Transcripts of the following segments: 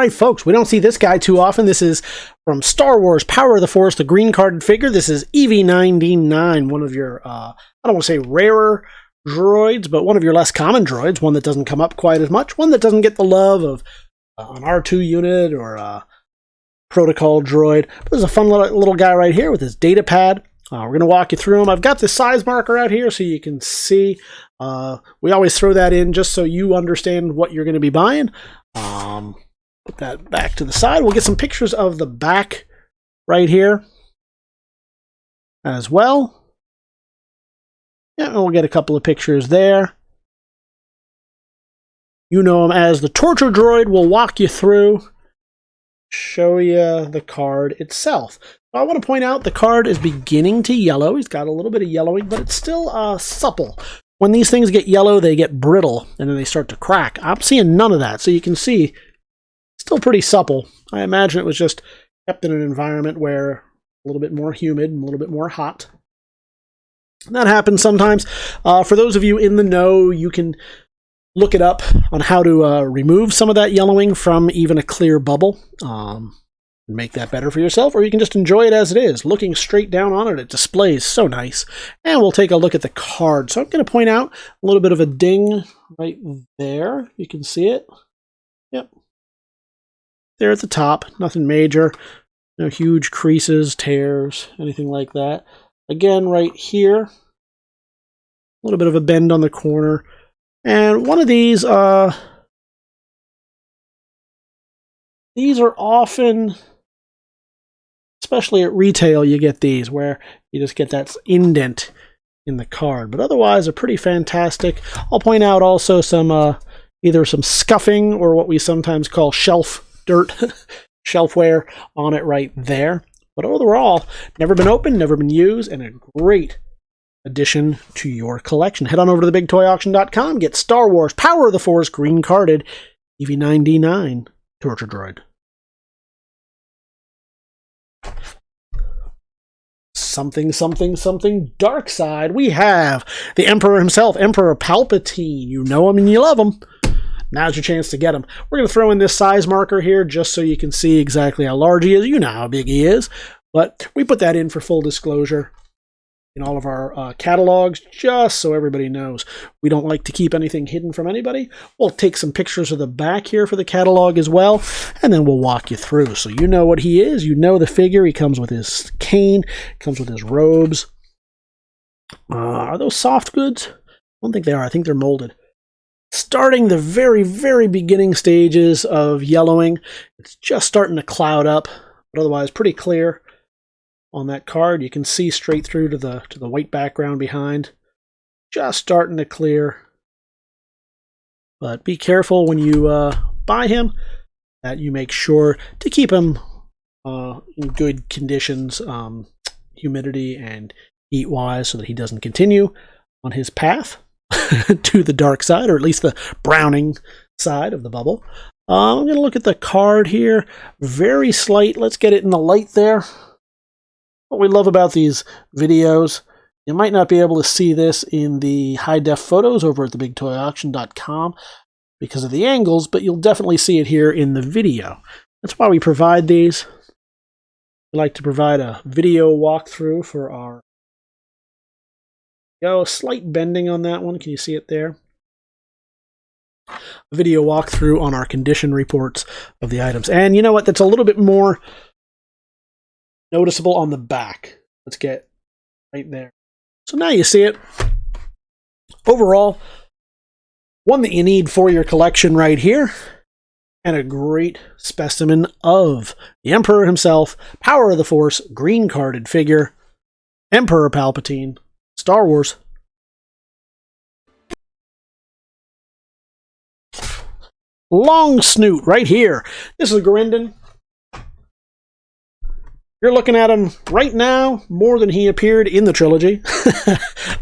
right, folks, we don't see this guy too often. This is from Star Wars Power of the Force, the green carded figure. This is EV-99, one of your, I don't want to say rarer droids, but one of your less common droids, one that doesn't come up quite as much, one that doesn't get the love of an R2 unit or a protocol droid. But there's a fun little guy right here with his data pad. We're going to walk you through them. I've got the size marker out here so you can see. We always throw that in just so you understand what you're going to be buying. Put that back to the side. We'll get some pictures of the back right here as well. Yeah, and we'll get a couple of pictures there. You know him as the Torture Droid. We'll walk you through, show you the card itself. I want to point out the card is beginning to yellow. He's got a little bit of yellowing, but it's still supple. When these things get yellow, they get brittle, and then they start to crack. I'm seeing none of that, so you can see still pretty supple. I imagine it was just kept in an environment where a little bit more humid and a little bit more hot. And that happens sometimes. For those of you in the know, you can look it up on how to remove some of that yellowing from even a clear bubble. Make that better for yourself, or you can just enjoy it as it is. Looking straight down on it, it displays so nice. And we'll take a look at the card. So I'm going to point out a little bit of a ding right there. You can see it. Yep. There at the top. Nothing major. No huge creases, tears, anything like that. Again, right here. A little bit of a bend on the corner. And one of these are often, especially at retail, you get these where you just get that indent in the card. But otherwise, they're pretty fantastic. I'll point out also some either some scuffing or what we sometimes call shelf dirt, shelfware on it right there. But overall, never been opened, never been used, and a great addition to your collection. Head on over to TheBigToyAuction.com. Get Star Wars Power of the Force green carded EV-99 Torture Droid. Something dark side. We have the Emperor himself, Emperor Palpatine. You know him and you love him. Now's your chance to get him. We're going to throw in this size marker here just so you can see exactly how large he is. You know how big he is, but we put that in for full disclosure in all of our catalogs, just so everybody knows. We don't like to keep anything hidden from anybody. We'll take some pictures of the back here for the catalog as well, and then we'll walk you through. So you know what he is. You know the figure. He comes with his cane, comes with his robes. Are those soft goods? I don't think they are. I think they're molded. Starting the very, very beginning stages of yellowing. It's just starting to cloud up, but otherwise pretty clear on that card. You can see straight through to the white background behind. Just starting to clear. But be careful when you buy him that you make sure to keep him in good conditions, humidity and heat-wise, so that he doesn't continue on his path to the dark side, or at least the browning side of the bubble. I'm going to look at the card here. Very slight. Let's get it in the light there. What we love about these videos, you might not be able to see this in the high-def photos over at TheBigToyAuction.com because of the angles, but you'll definitely see it here in the video. That's why we provide these. We like to provide a video walkthrough for our slight bending on that one. Can you see it there? A video walkthrough on our condition reports of the items. And you know what? That's a little bit more noticeable on the back. Let's get right there. So now you see it. Overall, one that you need for your collection right here. And a great specimen of the Emperor himself, Power of the Force, green carded figure, Emperor Palpatine, Star Wars. Long snoot right here. This is a Garindon. You're looking at him right now more than he appeared in the trilogy.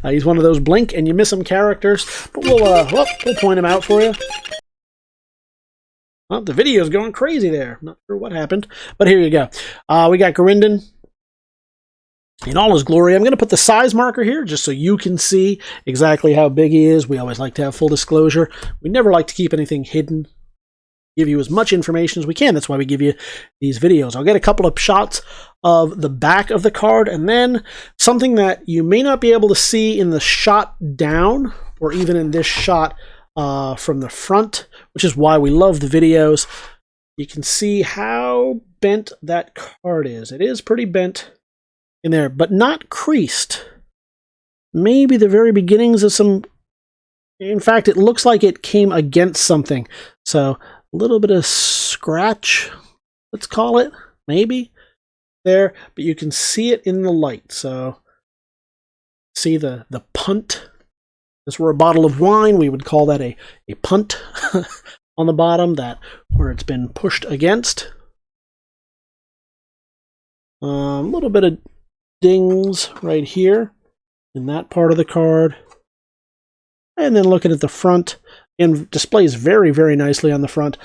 He's one of those blink and you miss him characters, but we'll point him out for you. Well, the video's going crazy there. Not sure what happened, but here you go. We got Garindon in all his glory. I'm going to put the size marker here just so you can see exactly how big he is. We always like to have full disclosure. We never like to keep anything hidden give you as much information as we can. That's why we give you these videos. I'll get a couple of shots of the back of the card, and then something that you may not be able to see in the shot down, or even in this shot from the front, which is why we love the videos. You can see how bent that card is. It is pretty bent in there, but not creased. Maybe the very beginnings of some... In fact, it looks like it came against something. So a little bit of scratch, let's call it, maybe, there. But you can see it in the light. So see the punt. If this were a bottle of wine, we would call that a punt on the bottom, that where it's been pushed against. A little bit of dings right here in that part of the card. And then looking at the front, and displays very, very nicely on the front.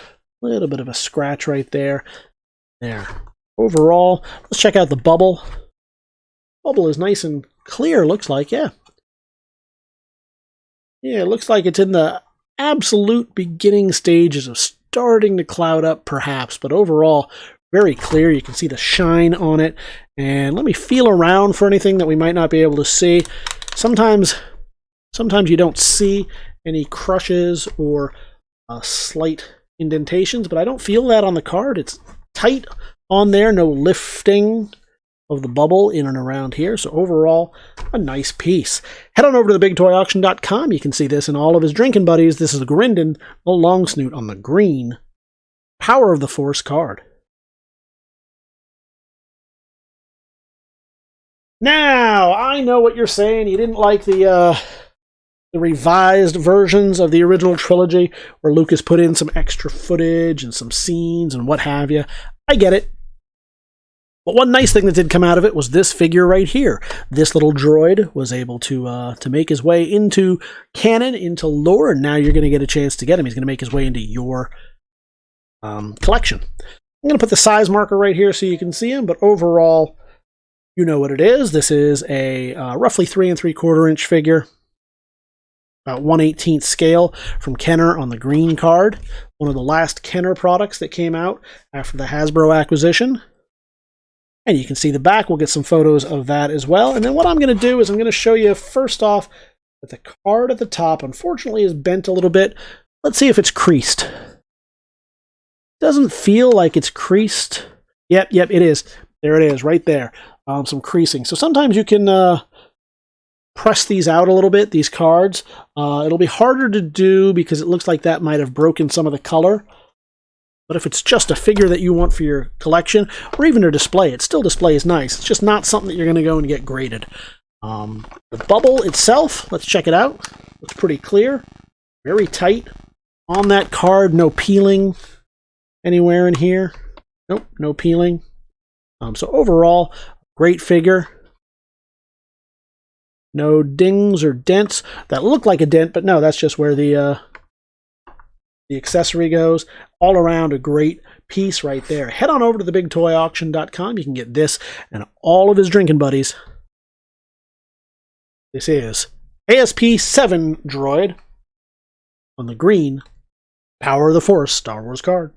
A little bit of a scratch right there. There. Overall, let's check out the bubble. Bubble is nice and clear, looks like, yeah. Yeah, it looks like it's in the absolute beginning stages of starting to cloud up, perhaps. But overall, very clear. You can see the shine on it. And let me feel around for anything that we might not be able to see. Sometimes you don't see any crushes or slight indentations, but I don't feel that on the card. It's tight on there, no lifting of the bubble in and around here. So overall, a nice piece. Head on over to TheBigToyAuction.com. You can see this and all of his drinking buddies. This is the Grindin, the long snoot on the green Power of the Force card. Now, I know what you're saying. You didn't like the revised versions of the original trilogy where Lucas put in some extra footage and some scenes and what have you. I get it. But one nice thing that did come out of it was this figure right here. This little droid was able to make his way into canon, into lore, and now you're going to get a chance to get him. He's going to make his way into your collection. I'm going to put the size marker right here so you can see him, but overall, you know what it is. This is a roughly 3 3/4 inch figure. About 1/18 scale from Kenner on the green card. One of the last Kenner products that came out after the Hasbro acquisition. And you can see the back. We'll get some photos of that as well. And then what I'm going to do is I'm going to show you first off that the card at the top, unfortunately, is bent a little bit. Let's see if it's creased. Doesn't feel like it's creased. Yep, it is. There it is, right there. Some creasing. So sometimes you can press these out a little bit, these cards. It'll be harder to do because it looks like that might have broken some of the color. But if it's just a figure that you want for your collection, or even to display, it still displays nice. It's just not something that you're going to go and get graded. The bubble itself, let's check it out. Looks pretty clear, very tight on that card. No peeling anywhere in here. Nope, no peeling. So overall, great figure. No dings or dents that look like a dent, but no, that's just where the accessory goes. All around a great piece right there. Head on over to TheBigToyAuction.com. You can get this and all of his drinking buddies. This is ASP-7 droid on the green Power of the Force Star Wars card.